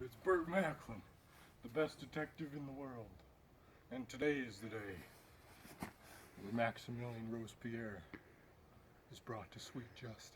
it's Burt Machlin, the best detective in the world. And today is the day where Maximilien Robespierre is brought to sweet justice.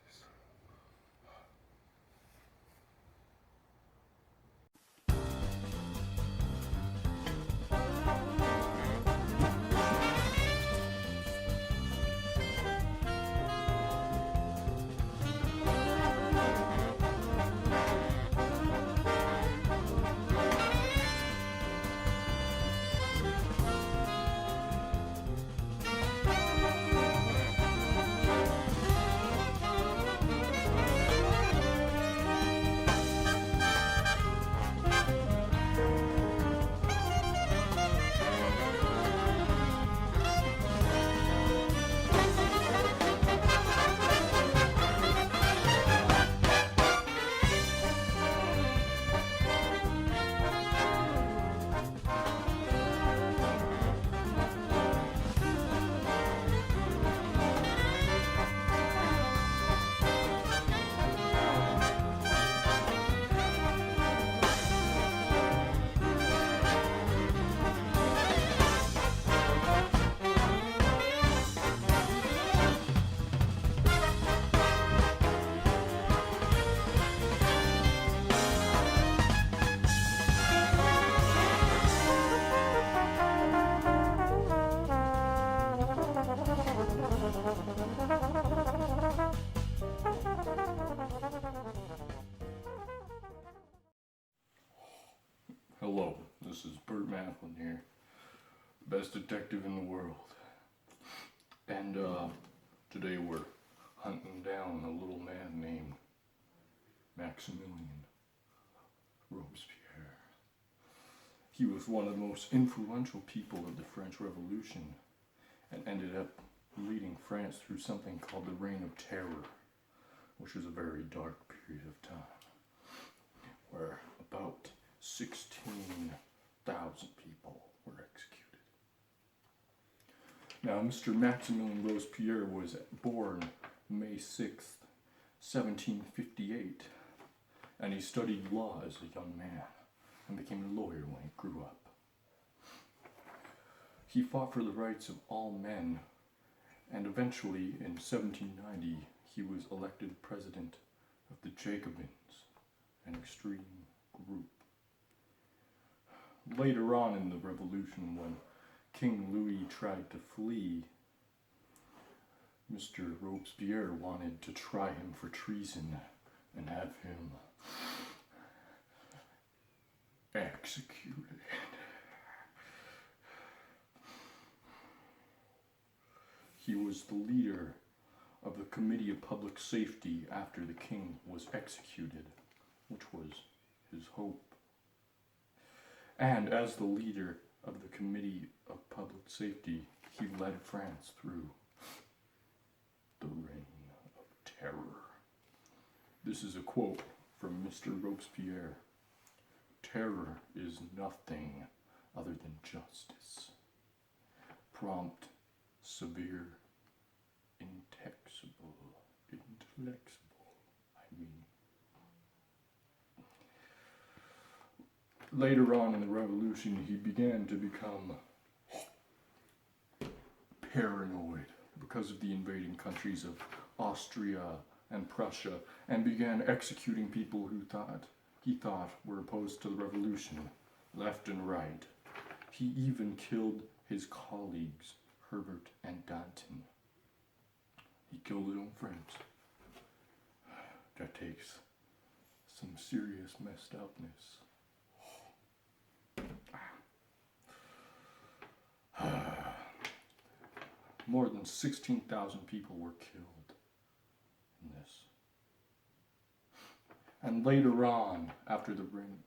Hello, this is Burt Machlin here, best detective in the world. And today we're hunting down a little man named Maximilien Robespierre. He was one of the most influential people of the French Revolution and ended up leading France through something called the Reign of Terror, which was a very dark period of time, where about 16,000 people were executed. Now, Mr. Maximilien Robespierre was born May 6th, 1758, and he studied law as a young man and became a lawyer when he grew up. He fought for the rights of all men, and eventually, in 1790, he was elected president of the Jacobins, an extreme group. Later on in the revolution, when King Louis tried to flee, Mr. Robespierre wanted to try him for treason and have him executed. He was the leader of the Committee of Public Safety after the king was executed, which was his hope. And as the leader of the Committee of Public Safety, he led France through the Reign of Terror. This is a quote from Mr. Robespierre. "Terror is nothing other than justice. Prompt, severe, intelligible, Later on in the revolution, he began to become paranoid because of the invading countries of Austria and Prussia, and began executing people who he thought were opposed to the revolution, left and right. He even killed his colleagues, Herbert and Danton. He killed his own friends. That takes some serious messed upness. More than 16,000 people were killed in this. And later on, after the Reign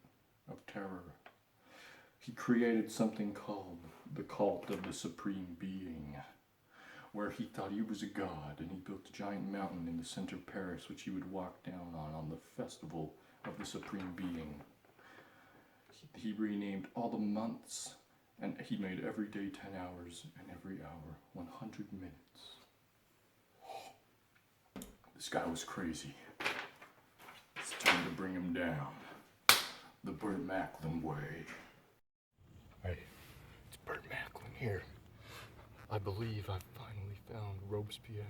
of Terror, he created something called the Cult of the Supreme Being, where he thought he was a god, and he built a giant mountain in the center of Paris, which he would walk down on the Festival of the Supreme Being. He renamed all the months, and he made every day 10 hours, and every hour 100 minutes. This guy was crazy. It's time to bring him down. the Burt Machlin way. Hey, it's Burt Machlin here. I believe I've finally found Robespierre.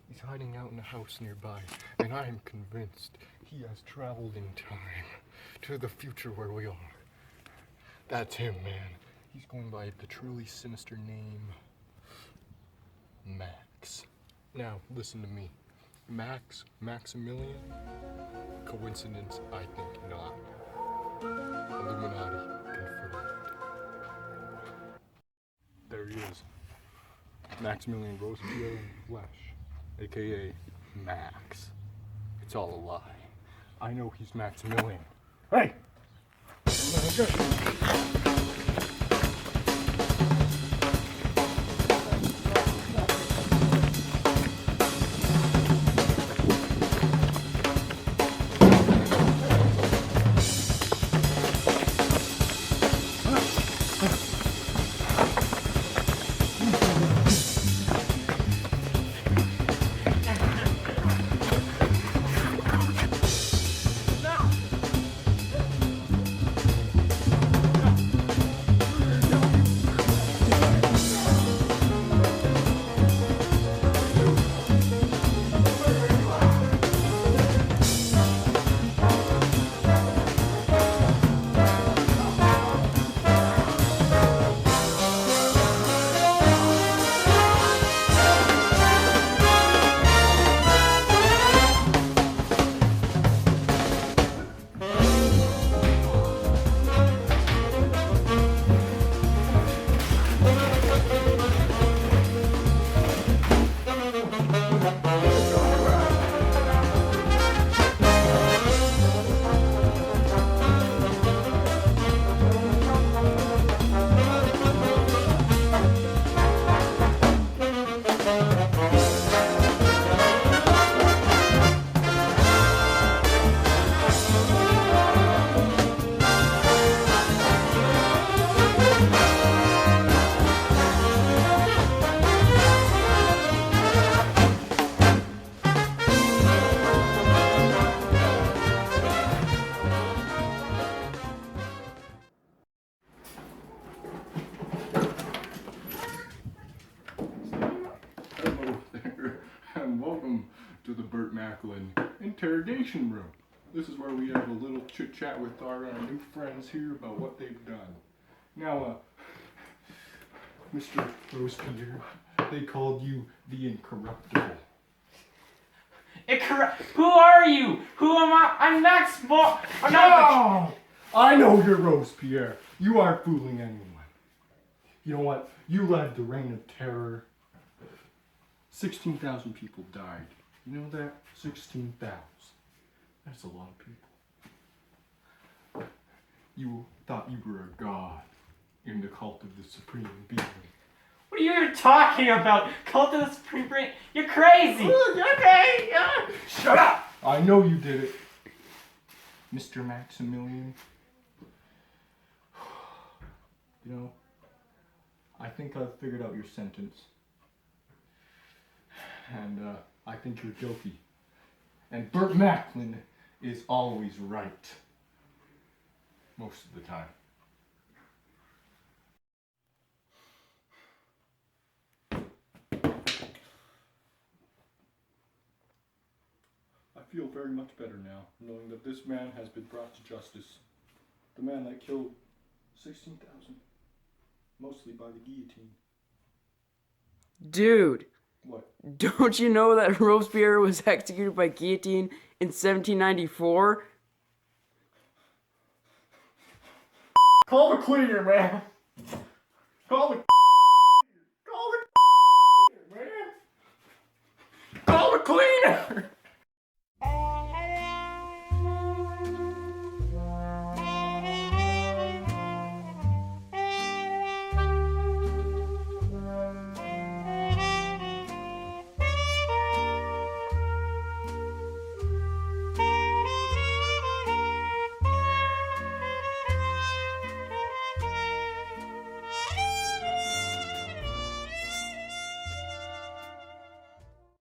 He's hiding out in a house nearby, and I am convinced he has traveled in time to the future where we are. That's him, man. He's going by the truly sinister name, Max. Now, listen to me. Maximilien? Coincidence? I think not. Illuminati confirmed. There he is. Maximilien Robespierre in flesh, aka Max. It's all a lie. I know he's Maximilien. Hey! And welcome to the Burt Machlin interrogation room. This is where we have a little chit chat with our new friends here about what they've done. Now, Mr. Robespierre, they called you the Incorruptible. Who are you? Who am I? I'm Max. I'm not. I know you're Robespierre. You aren't fooling anyone. You know what? You led the reign of terror. 16,000 people died. You know that? 16,000. That's a lot of people. You thought you were a god in the cult of the Supreme Being. What are you even talking about? Cult of the Supreme Being? You're crazy. Okay. Shut up. I know you did it, Mr. Maximilien. You know, I think I've figured out your sentence. And I think you're guilty. And Burt Machlin is always right. Most of the time. I feel very much better now, knowing that this man has been brought to justice. The man that killed 16,000. Mostly by the guillotine. Dude. What? Don't you know that Robespierre was executed by guillotine in 1794? Call the cleaner, man! Call the man! Call the cleaner!